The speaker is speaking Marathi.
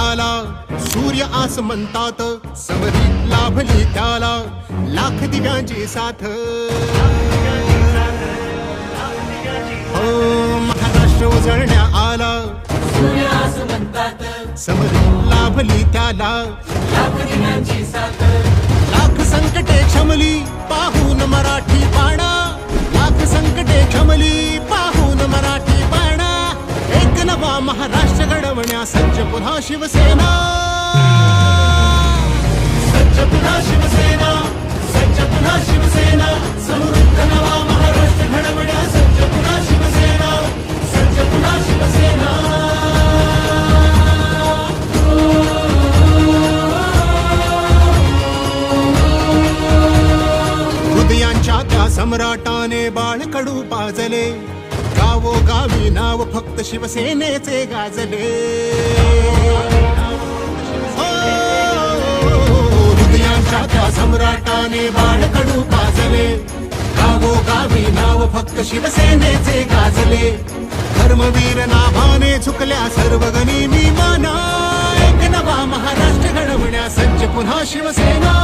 आला, सूर्य आसमंतात समरी लाभली त्याला, लाख दिव्यांची साथ. हो महाराष्ट्र उजळण्या आला, सूर्य आसमंतात समरी लाभली त्याला, लाख दिव्यांची साथ. लाख संकटे क्षमली पाहून मराठी बाणा, लाख संकटे क्षमली पाहून मराठी बाणा. एक नवा महाराष्ट्र घडवण्या सज्ज पुन्हा शिवसेना, सज्ज पुन्हा शिवसेना, सज्ज पुन्हा शिवसेना. समृद्ध नवा महाराष्ट्र घडवण्या सज्ज पुन्हा शिवसेना, सज्ज पुन्हा शिवसेना. हृदयांच्या त्या सम्राटाने बाळकडू पाजले, गावोगावी नाव फक्त शिवसेनेचे गाजले. हृदयांच्या त्या सम्राटाने बाळकडू पाजले, गावोगावी नाव फक्त शिवसेनेचे गाजले. धर्मवीर नाभाने झुकल्या सर्व गनिमी माना, एक नवा महाराष्ट्र घडवण्या सज्ज पुन्हा शिवसेना.